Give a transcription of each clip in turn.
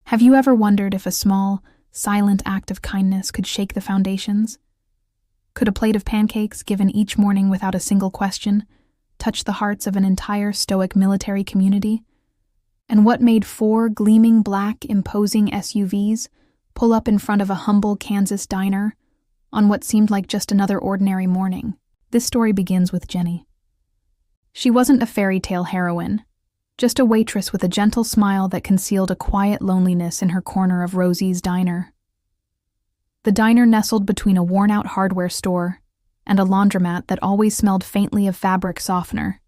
Have you ever wondered if a small, silent act of kindness could shake the foundations? Could a plate of pancakes, given each morning without a single question, touch the hearts of an entire stoic military community? And what made 4 gleaming black, imposing SUVs pull up in front of a humble Kansas diner on what seemed like just another ordinary morning? This story begins with Jenny. She wasn't a fairy tale heroine, just a waitress with a gentle smile that concealed a quiet loneliness in her corner of Rosie's diner. The diner nestled between a worn-out hardware store and a laundromat that always smelled faintly of fabric softener,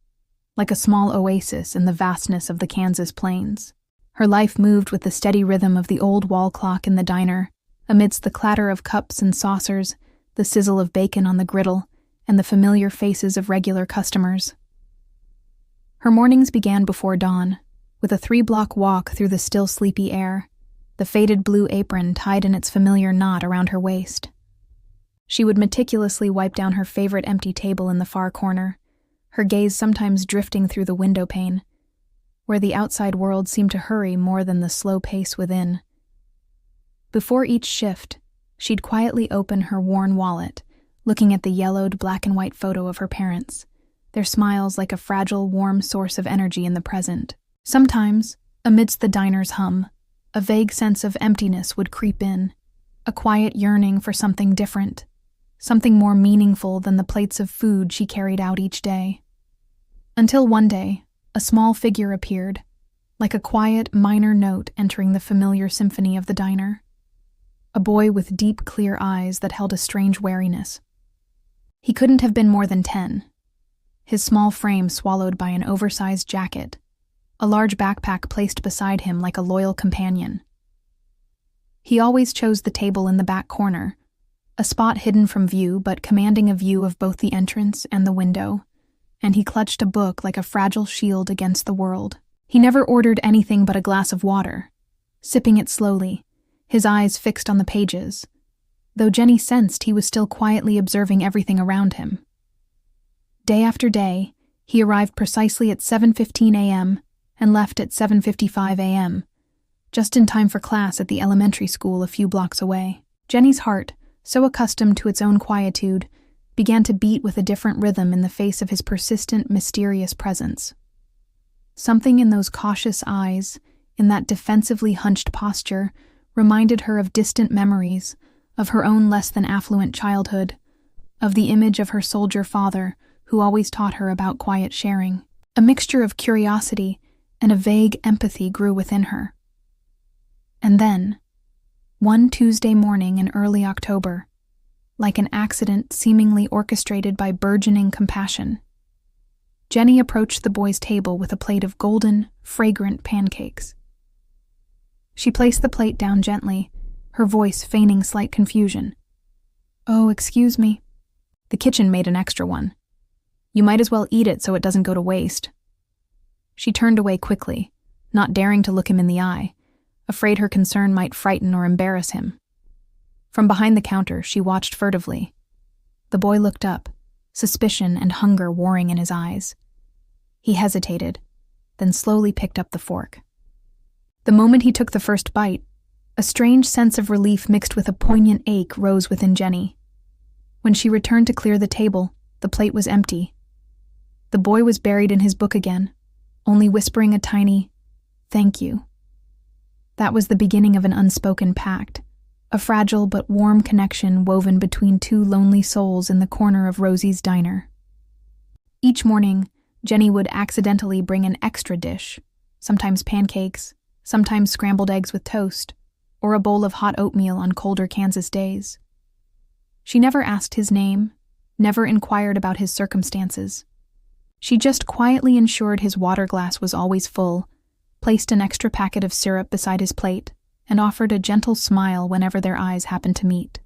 like a small oasis in the vastness of the Kansas plains. Her life moved with the steady rhythm of the old wall clock in the diner, amidst the clatter of cups and saucers, the sizzle of bacon on the griddle, and the familiar faces of regular customers. Her mornings began before dawn, with a 3-block walk through the still sleepy air, the faded blue apron tied in its familiar knot around her waist. She would meticulously wipe down her favorite empty table in the far corner, her gaze sometimes drifting through the window pane, where the outside world seemed to hurry more than the slow pace within. Before each shift, she'd quietly open her worn wallet, looking at the yellowed black and white photo of her parents, their smiles like a fragile, warm source of energy in the present. Sometimes, amidst the diner's hum, a vague sense of emptiness would creep in, a quiet yearning for something different, something more meaningful than the plates of food she carried out each day. Until one day, a small figure appeared, like a quiet, minor note entering the familiar symphony of the diner. A boy with deep, clear eyes that held a strange wariness. He couldn't have been more than 10. His small frame swallowed by an oversized jacket, a large backpack placed beside him like a loyal companion. He always chose the table in the back corner, a spot hidden from view but commanding a view of both the entrance and the window, and he clutched a book like a fragile shield against the world. He never ordered anything but a glass of water, sipping it slowly, his eyes fixed on the pages, though Jenny sensed he was still quietly observing everything around him. Day after day, he arrived precisely at 7:15 a.m. and left at 7:55 a.m., just in time for class at the elementary school a few blocks away. Jenny's heart, so accustomed to its own quietude, began to beat with a different rhythm in the face of his persistent, mysterious presence. Something in those cautious eyes, in that defensively hunched posture, reminded her of distant memories, of her own less than affluent childhood, of the image of her soldier father, who always taught her about quiet sharing. A mixture of curiosity and a vague empathy grew within her. And then, one Tuesday morning in early October, like an accident seemingly orchestrated by burgeoning compassion, Jenny approached the boy's table with a plate of golden, fragrant pancakes. She placed the plate down gently, her voice feigning slight confusion. "Oh, excuse me. The kitchen made an extra one. You might as well eat it so it doesn't go to waste." She turned away quickly, not daring to look him in the eye, afraid her concern might frighten or embarrass him. From behind the counter, she watched furtively. The boy looked up, suspicion and hunger warring in his eyes. He hesitated, then slowly picked up the fork. The moment he took the first bite, a strange sense of relief mixed with a poignant ache rose within Jenny. When she returned to clear the table, the plate was empty. The boy was buried in his book again, only whispering a tiny, "Thank you." That was the beginning of an unspoken pact, a fragile but warm connection woven between 2 lonely souls in the corner of Rosie's diner. Each morning, Jenny would accidentally bring an extra dish, sometimes pancakes, sometimes scrambled eggs with toast, or a bowl of hot oatmeal on colder Kansas days. She never asked his name, never inquired about his circumstances. She just quietly ensured his water glass was always full, placed an extra packet of syrup beside his plate, and offered a gentle smile whenever their eyes happened to meet.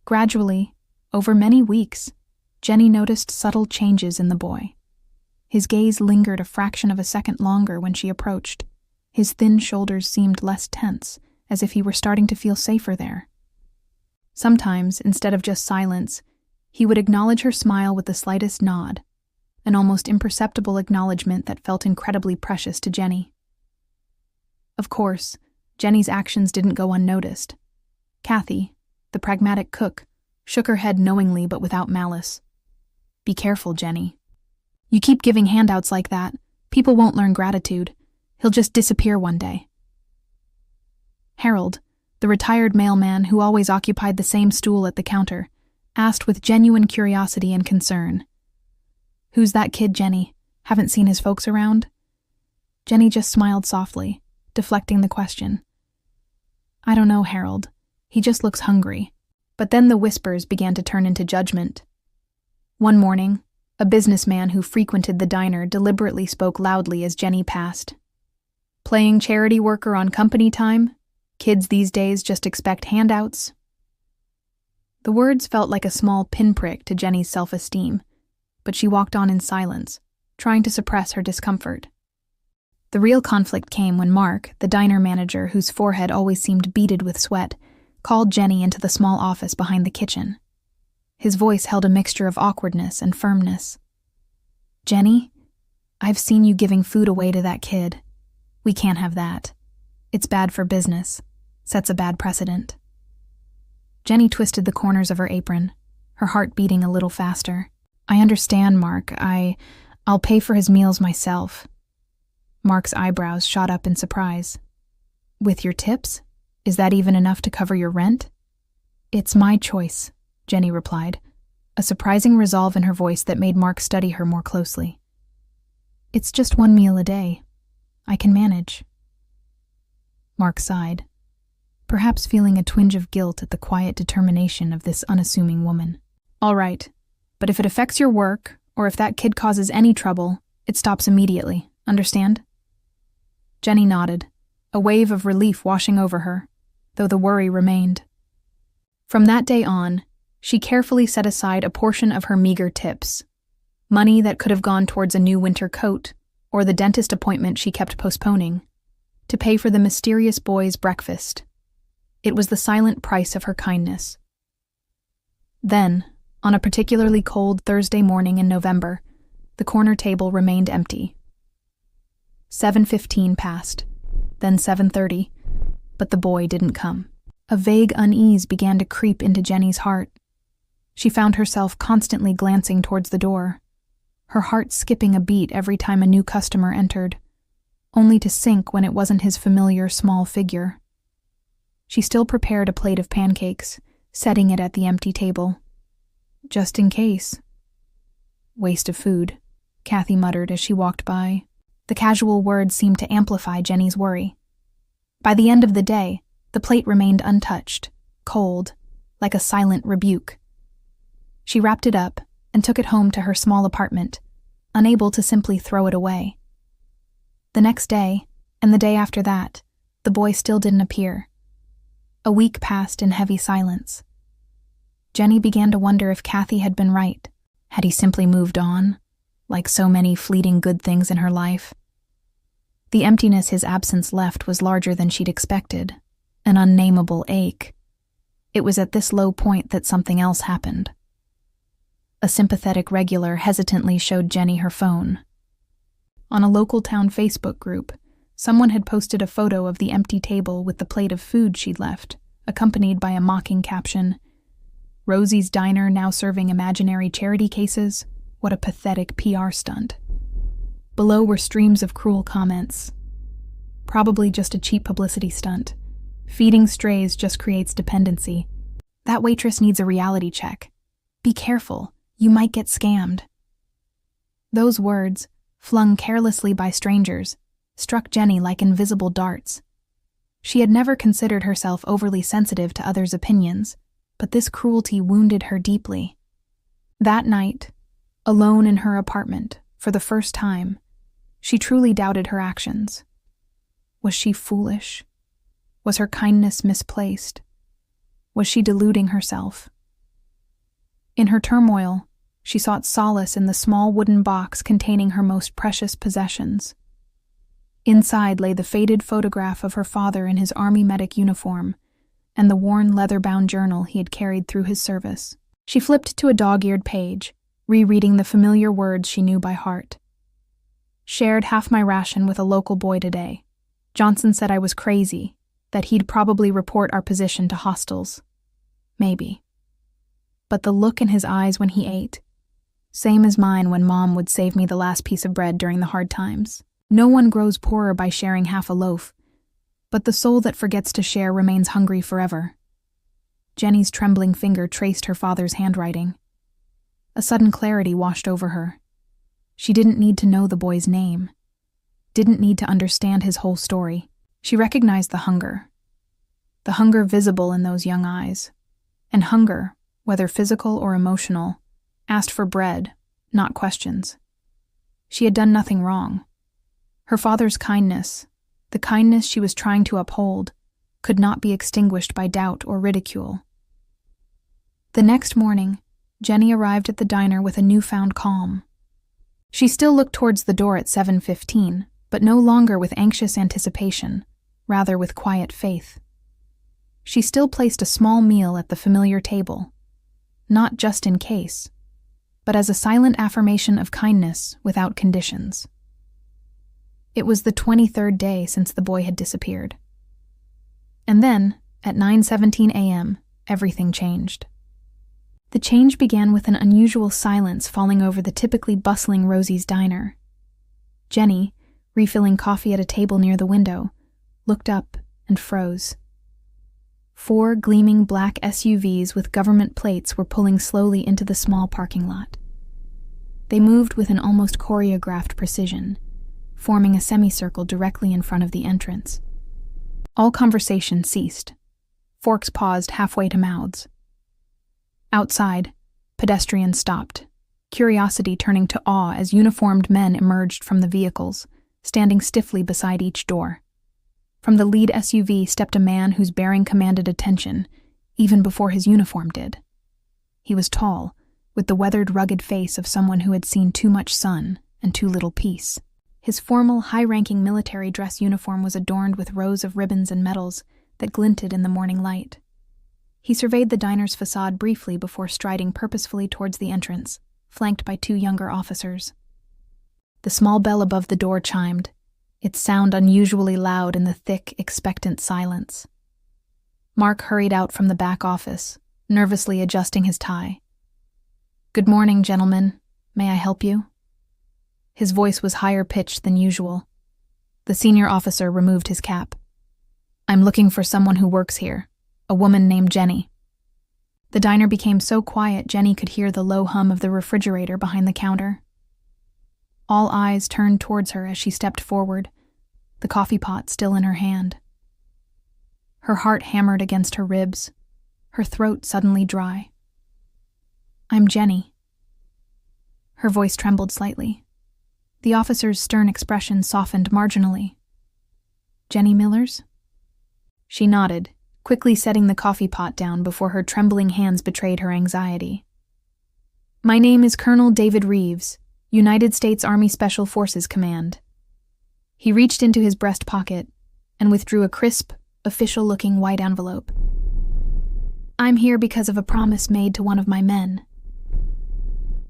Gradually, over many weeks, Jenny noticed subtle changes in the boy. His gaze lingered a fraction of a second longer when she approached. His thin shoulders seemed less tense, as if he were starting to feel safer there. Sometimes, instead of just silence, he would acknowledge her smile with the slightest nod, an almost imperceptible acknowledgement that felt incredibly precious to Jenny. Of course, Jenny's actions didn't go unnoticed. Kathy, the pragmatic cook, shook her head knowingly but without malice. "Be careful, Jenny. You keep giving handouts like that, people won't learn gratitude. He'll just disappear one day." Harold, the retired mailman who always occupied the same stool at the counter, asked with genuine curiosity and concern. "Who's that kid, Jenny? Haven't seen his folks around?" Jenny just smiled softly, deflecting the question. "I don't know, Harold. He just looks hungry." But then the whispers began to turn into judgment. One morning, a businessman who frequented the diner deliberately spoke loudly as Jenny passed. "Playing charity worker on company time? Kids these days just expect handouts." The words felt like a small pinprick to Jenny's self-esteem, but she walked on in silence, trying to suppress her discomfort. The real conflict came when Mark, the diner manager whose forehead always seemed beaded with sweat, called Jenny into the small office behind the kitchen. His voice held a mixture of awkwardness and firmness. "Jenny, I've seen you giving food away to that kid. We can't have that. It's bad for business. Sets a bad precedent." Jenny twisted the corners of her apron, her heart beating a little faster. "I understand, Mark. I'll pay for his meals myself." Mark's eyebrows shot up in surprise. "With your tips? Is that even enough to cover your rent?" "It's my choice," Jenny replied, a surprising resolve in her voice that made Mark study her more closely. "It's just one meal a day. I can manage." Mark sighed, perhaps feeling a twinge of guilt at the quiet determination of this unassuming woman. "All right, but if it affects your work, or if that kid causes any trouble, it stops immediately, understand?" Jenny nodded, a wave of relief washing over her, though the worry remained. From that day on, she carefully set aside a portion of her meager tips, money that could have gone towards a new winter coat or the dentist appointment she kept postponing, to pay for the mysterious boy's breakfast. It was the silent price of her kindness. Then, on a particularly cold Thursday morning in November, the corner table remained empty. 7:15 passed, then 7:30, but the boy didn't come. A vague unease began to creep into Jenny's heart. She found herself constantly glancing towards the door, her heart skipping a beat every time a new customer entered, only to sink when it wasn't his familiar small figure. She still prepared a plate of pancakes, setting it at the empty table. "Just in case." "Waste of food," Kathy muttered as she walked by. The casual words seemed to amplify Jenny's worry. By the end of the day, the plate remained untouched, cold, like a silent rebuke. She wrapped it up and took it home to her small apartment, unable to simply throw it away. The next day, and the day after that, the boy still didn't appear. A week passed in heavy silence. Jenny began to wonder if Kathy had been right. Had he simply moved on, like so many fleeting good things in her life? The emptiness his absence left was larger than she'd expected, an unnameable ache. It was at this low point that something else happened. A sympathetic regular hesitantly showed Jenny her phone. On a local town Facebook group, someone had posted a photo of the empty table with the plate of food she'd left, accompanied by a mocking caption, "Rosie's Diner now serving imaginary charity cases? What a pathetic PR stunt." Below were streams of cruel comments. "Probably just a cheap publicity stunt. Feeding strays just creates dependency. That waitress needs a reality check. Be careful, you might get scammed." Those words, flung carelessly by strangers, struck Jenny like invisible darts. She had never considered herself overly sensitive to others' opinions, but this cruelty wounded her deeply. That night, alone in her apartment, for the first time, she truly doubted her actions. Was she foolish? Was her kindness misplaced? Was she deluding herself? In her turmoil, she sought solace in the small wooden box containing her most precious possessions. Inside lay the faded photograph of her father in his army medic uniform and the worn leather-bound journal he had carried through his service. She flipped to a dog-eared page, rereading the familiar words she knew by heart. "Shared half my ration with a local boy today. Johnson said I was crazy. that he'd probably report our position to hostiles. Maybe. But the look in his eyes when he ate, same as mine when Mom would save me the last piece of bread during the hard times. No one grows poorer by sharing half a loaf, but the soul that forgets to share remains hungry forever. Jenny's trembling finger traced her father's handwriting. A sudden clarity washed over her. She didn't need to know the boy's name, didn't need to understand his whole story. She recognized the hunger visible in those young eyes. And hunger, whether physical or emotional, asked for bread, not questions. She had done nothing wrong. Her father's kindness, the kindness she was trying to uphold, could not be extinguished by doubt or ridicule. The next morning, Jenny arrived at the diner with a newfound calm. She still looked towards the door at 7:15, but no longer with anxious anticipation, rather with quiet faith. She still placed a small meal at the familiar table, not just in case, but as a silent affirmation of kindness without conditions. It was the 23rd day since the boy had disappeared. And then, at 9:17 a.m., everything changed. The change began with an unusual silence falling over the typically bustling Rosie's diner. Jenny, refilling coffee at a table near the window, looked up and froze. 4 gleaming black SUVs with government plates were pulling slowly into the small parking lot. They moved with an almost choreographed precision, forming a semicircle directly in front of the entrance. All conversation ceased. Forks paused halfway to mouths. Outside, pedestrians stopped, curiosity turning to awe as uniformed men emerged from the vehicles, standing stiffly beside each door. From the lead SUV stepped a man whose bearing commanded attention, even before his uniform did. He was tall, with the weathered, rugged face of someone who had seen too much sun and too little peace. His formal, high-ranking military dress uniform was adorned with rows of ribbons and medals that glinted in the morning light. He surveyed the diner's facade briefly before striding purposefully towards the entrance, flanked by 2 younger officers. The small bell above the door chimed, its sound unusually loud in the thick, expectant silence. Mark hurried out from the back office, nervously adjusting his tie. "Good morning, gentlemen. May I help you?" His voice was higher pitched than usual. The senior officer removed his cap. "I'm looking for someone who works here, a woman named Jenny." The diner became so quiet Jenny could hear the low hum of the refrigerator behind the counter. All eyes turned towards her as she stepped forward, the coffee pot still in her hand. Her heart hammered against her ribs, her throat suddenly dry. "I'm Jenny." Her voice trembled slightly. The officer's stern expression softened marginally. "Jenny Millers?" She nodded, quickly setting the coffee pot down before her trembling hands betrayed her anxiety. "My name is Colonel David Reeves, United States Army Special Forces Command." He reached into his breast pocket and withdrew a crisp, official-looking white envelope. "I'm here because of a promise made to one of my men."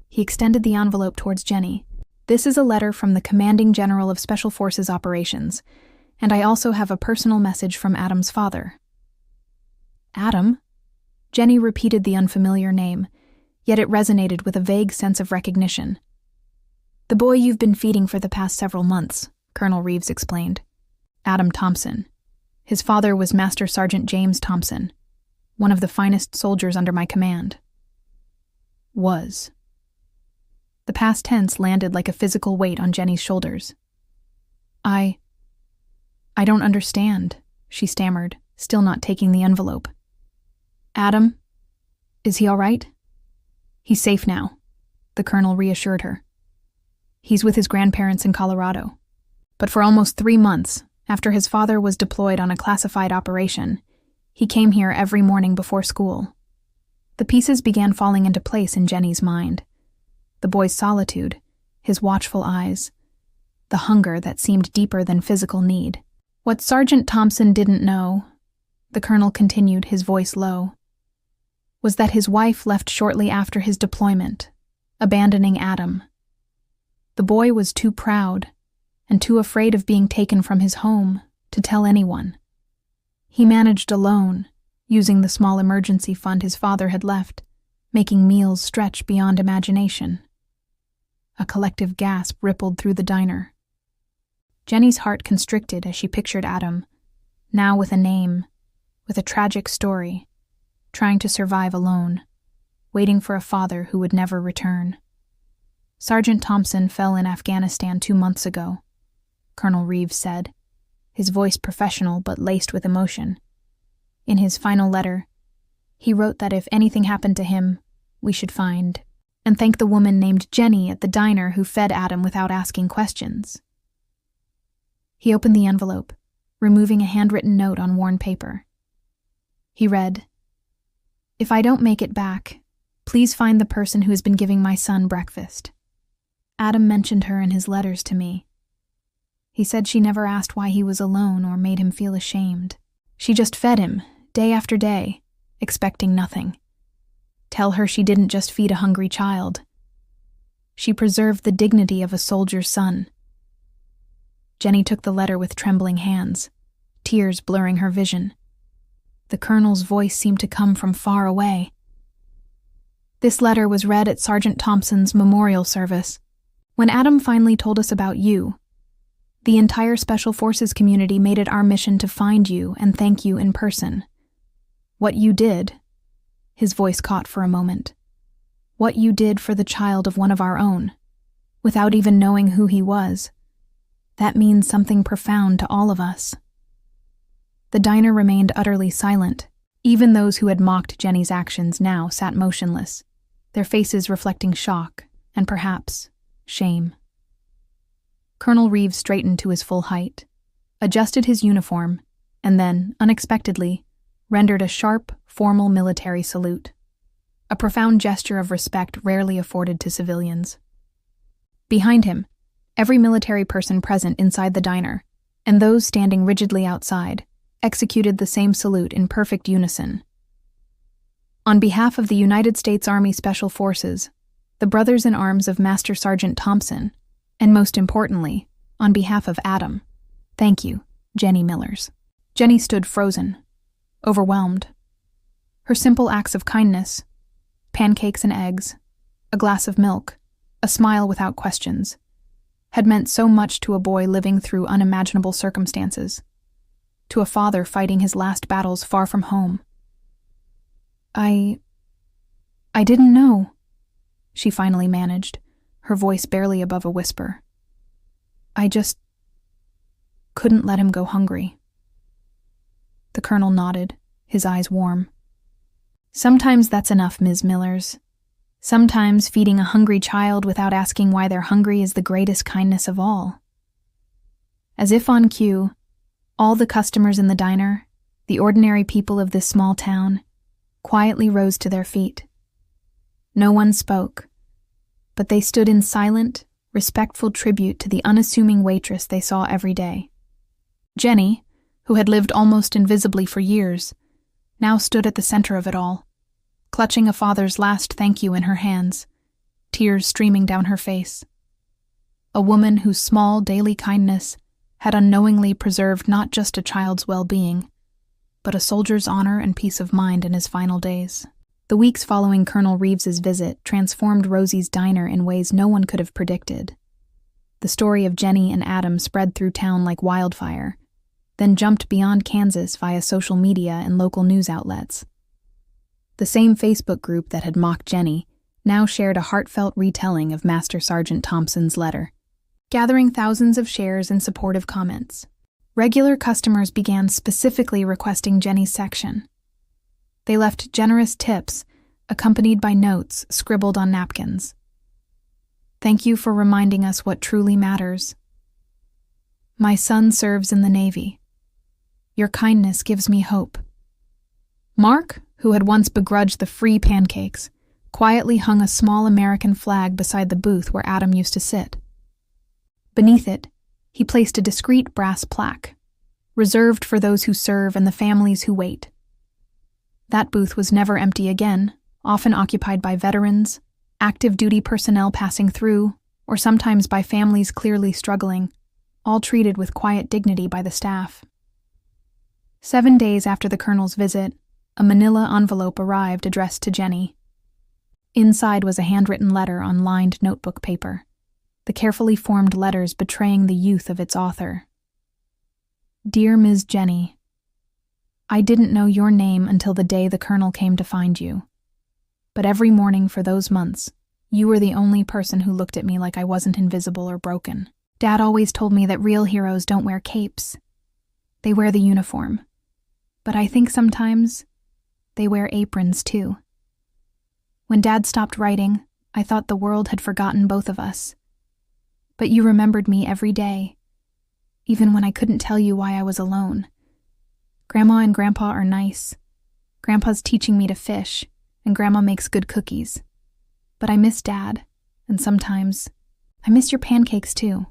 He extended the envelope towards Jenny. "This is a letter from the Commanding General of Special Forces Operations, and I also have a personal message from Adam's father." "Adam?" Jenny repeated the unfamiliar name, yet it resonated with a vague sense of recognition. "The boy you've been feeding for the past several months," Colonel Reeves explained. "Adam Thompson. His father was Master Sergeant James Thompson, one of the finest soldiers under my command." Was. The past tense landed like a physical weight on Jenny's shoulders. I don't understand," she stammered, still not taking the envelope. "Adam? Is he all right?" "He's safe now," the colonel reassured her. "He's with his grandparents in Colorado. But for almost 3 months, after his father was deployed on a classified operation, he came here every morning before school." The pieces began falling into place in Jenny's mind. The boy's solitude, his watchful eyes, the hunger that seemed deeper than physical need. What Sergeant Thompson didn't know, the colonel continued, his voice low, was that his wife left shortly after his deployment, abandoning Adam. The boy was too proud and too afraid of being taken from his home to tell anyone. He managed alone, using the small emergency fund his father had left, making meals stretch beyond imagination. A collective gasp rippled through the diner. Jenny's heart constricted as she pictured Adam, now with a name, with a tragic story, trying to survive alone, waiting for a father who would never return. Sergeant Thompson fell in Afghanistan 2 months ago, Colonel Reeves said, his voice professional but laced with emotion. In his final letter, he wrote that if anything happened to him, we should find and thank the woman named Jenny at the diner who fed Adam without asking questions. He opened the envelope, removing a handwritten note on worn paper. He read, "If I don't make it back, please find the person who has been giving my son breakfast. Adam mentioned her in his letters to me. He said she never asked why he was alone or made him feel ashamed. She just fed him, day after day, expecting nothing. Tell her she didn't just feed a hungry child. She preserved the dignity of a soldier's son." Jenny took the letter with trembling hands, tears blurring her vision. The colonel's voice seemed to come from far away. "This letter was read at Sergeant Thompson's memorial service. When Adam finally told us about you, the entire Special Forces community made it our mission to find you and thank you in person. What you did," his voice caught for a moment, "what you did for the child of one of our own, without even knowing who he was, that means something profound to all of us." The diner remained utterly silent. Even those who had mocked Jenny's actions now sat motionless, their faces reflecting shock and perhaps shame. Colonel Reeves straightened to his full height, adjusted his uniform, and then, unexpectedly, rendered a sharp, formal military salute, a profound gesture of respect rarely afforded to civilians. Behind him, every military person present inside the diner, and those standing rigidly outside, executed the same salute in perfect unison. On behalf of the United States Army Special Forces, the brothers in arms of Master Sergeant Thompson, and most importantly, on behalf of Adam, thank you, Jenny Millers. Jenny stood frozen, overwhelmed. Her simple acts of kindness, pancakes and eggs, a glass of milk, a smile without questions, had meant so much to a boy living through unimaginable circumstances, to a father fighting his last battles far from home. I didn't know," she finally managed, her voice barely above a whisper. "I just couldn't let him go hungry." The colonel nodded, his eyes warm. "Sometimes that's enough, Ms. Millers. Sometimes feeding a hungry child without asking why they're hungry is the greatest kindness of all." As if on cue, all the customers in the diner, the ordinary people of this small town, quietly rose to their feet. No one spoke, but they stood in silent, respectful tribute to the unassuming waitress they saw every day. Jenny, who had lived almost invisibly for years, now stood at the center of it all, clutching a father's last thank you in her hands, tears streaming down her face. A woman whose small daily kindness had unknowingly preserved not just a child's well-being, but a soldier's honor and peace of mind in his final days. The weeks following Colonel Reeves's visit transformed Rosie's diner in ways no one could have predicted. The story of Jenny and Adam spread through town like wildfire, then jumped beyond Kansas via social media and local news outlets. The same Facebook group that had mocked Jenny now shared a heartfelt retelling of Master Sergeant Thompson's letter, gathering thousands of shares and supportive comments. Regular customers began specifically requesting Jenny's section. They left generous tips, accompanied by notes scribbled on napkins. "Thank you for reminding us what truly matters. My son serves in the Navy. Your kindness gives me hope." Mark, who had once begrudged the free pancakes, quietly hung a small American flag beside the booth where Adam used to sit. Beneath it, he placed a discreet brass plaque, reserved for those who serve and the families who wait. That booth was never empty again, often occupied by veterans, active duty personnel passing through, or sometimes by families clearly struggling, all treated with quiet dignity by the staff. 7 days after the Colonel's visit, a manila envelope arrived addressed to Jenny. Inside was a handwritten letter on lined notebook paper, the carefully formed letters betraying the youth of its author. Dear Ms. Jenny, I didn't know your name until the day the Colonel came to find you. But every morning for those months, you were the only person who looked at me like I wasn't invisible or broken. Dad always told me that real heroes don't wear capes. They wear the uniform. But I think sometimes they wear aprons too. When Dad stopped writing, I thought the world had forgotten both of us. But you remembered me every day, even when I couldn't tell you why I was alone. Grandma and Grandpa are nice. Grandpa's teaching me to fish, and Grandma makes good cookies. But I miss Dad, and sometimes I miss your pancakes too.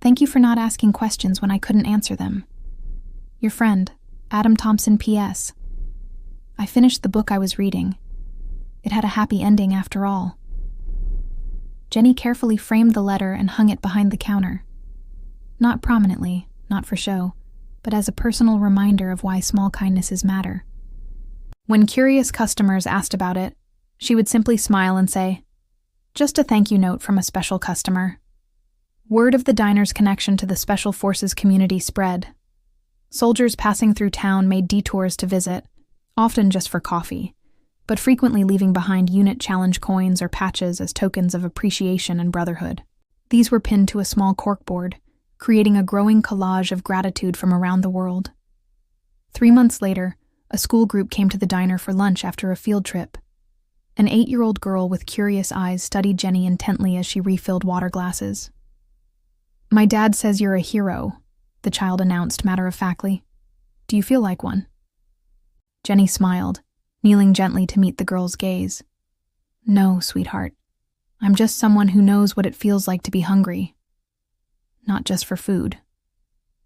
Thank you for not asking questions when I couldn't answer them. Your friend, Adam Thompson P.S. I finished the book I was reading. It had a happy ending after all. Jenny carefully framed the letter and hung it behind the counter. Not prominently, not for show, but as a personal reminder of why small kindnesses matter. When curious customers asked about it, she would simply smile and say, "Just a thank you note from a special customer." Word of the diner's connection to the Special Forces community spread. Soldiers passing through town made detours to visit, often just for coffee, but frequently leaving behind unit challenge coins or patches as tokens of appreciation and brotherhood. These were pinned to a small corkboard, creating a growing collage of gratitude from around the world. 3 months later, a school group came to the diner for lunch after a field trip. An 8-year-old girl with curious eyes studied Jenny intently as she refilled water glasses. "My dad says you're a hero," the child announced matter-of-factly. "Do you feel like one?" Jenny smiled, kneeling gently to meet the girl's gaze. "No, sweetheart. I'm just someone who knows what it feels like to be hungry. Not just for food."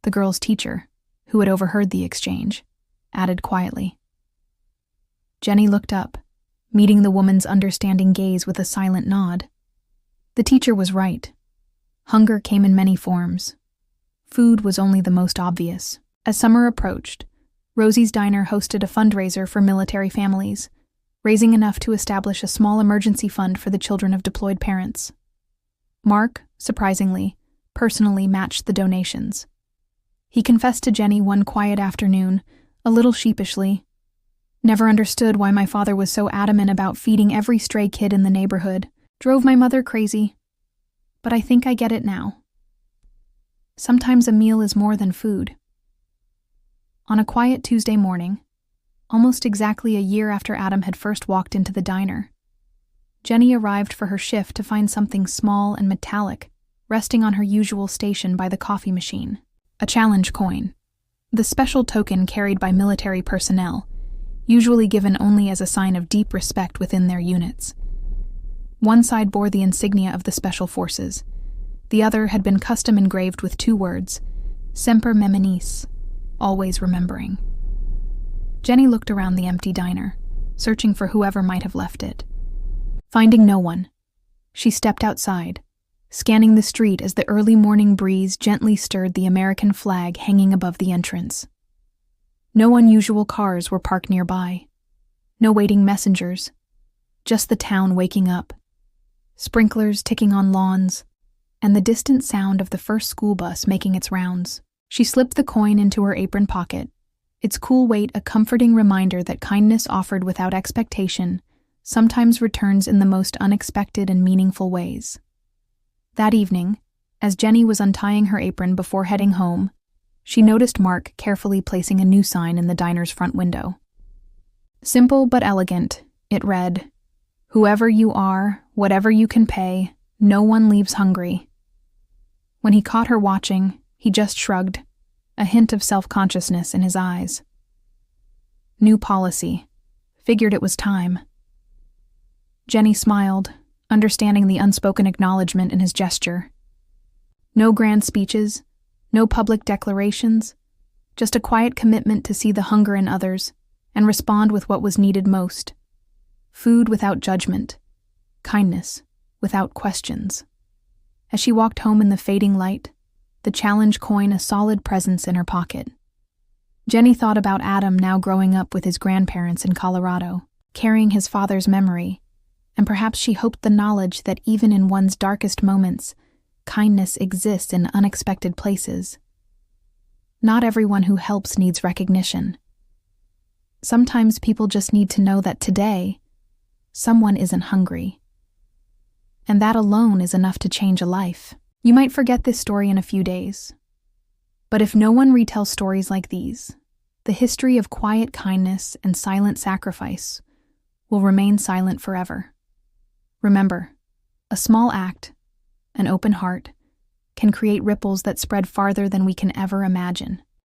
The girl's teacher, who had overheard the exchange, added quietly. Jenny looked up, meeting the woman's understanding gaze with a silent nod. The teacher was right. Hunger came in many forms. Food was only the most obvious. As summer approached, Rosie's Diner hosted a fundraiser for military families, raising enough to establish a small emergency fund for the children of deployed parents. Mark, surprisingly, personally matched the donations. He confessed to Jenny one quiet afternoon, a little sheepishly, "Never understood why my father was so adamant about feeding every stray kid in the neighborhood. Drove my mother crazy. But I think I get it now. Sometimes a meal is more than food." On a quiet Tuesday morning, almost exactly a year after Adam had first walked into the diner, Jenny arrived for her shift to find something small and metallic resting on her usual station by the coffee machine. A challenge coin, the special token carried by military personnel, usually given only as a sign of deep respect within their units. One side bore the insignia of the Special Forces. The other had been custom engraved with 2 words, Semper Memoris, always remembering. Jenny looked around the empty diner, searching for whoever might have left it. Finding no one, she stepped outside, scanning the street as the early morning breeze gently stirred the American flag hanging above the entrance. No unusual cars were parked nearby. No waiting messengers. Just the town waking up. Sprinklers ticking on lawns, and the distant sound of the first school bus making its rounds. She slipped the coin into her apron pocket, its cool weight a comforting reminder that kindness offered without expectation sometimes returns in the most unexpected and meaningful ways. That evening, as Jenny was untying her apron before heading home, she noticed Mark carefully placing a new sign in the diner's front window. Simple but elegant, it read, "Whoever you are, whatever you can pay, no one leaves hungry." When he caught her watching, he just shrugged, a hint of self-consciousness in his eyes. New policy. Figured it was time. Jenny smiled, understanding the unspoken acknowledgement in his gesture. No grand speeches, no public declarations, just a quiet commitment to see the hunger in others and respond with what was needed most. Food without judgment, kindness without questions. As she walked home in the fading light, the challenge coin a solid presence in her pocket. Jenny thought about Adam now growing up with his grandparents in Colorado, carrying his father's memory, and perhaps she hoped the knowledge that even in one's darkest moments, kindness exists in unexpected places. Not everyone who helps needs recognition. Sometimes people just need to know that today, someone isn't hungry. And that alone is enough to change a life. You might forget this story in a few days. But if no one retells stories like these, the history of quiet kindness and silent sacrifice will remain silent forever. Remember, a small act, an open heart, can create ripples that spread farther than we can ever imagine.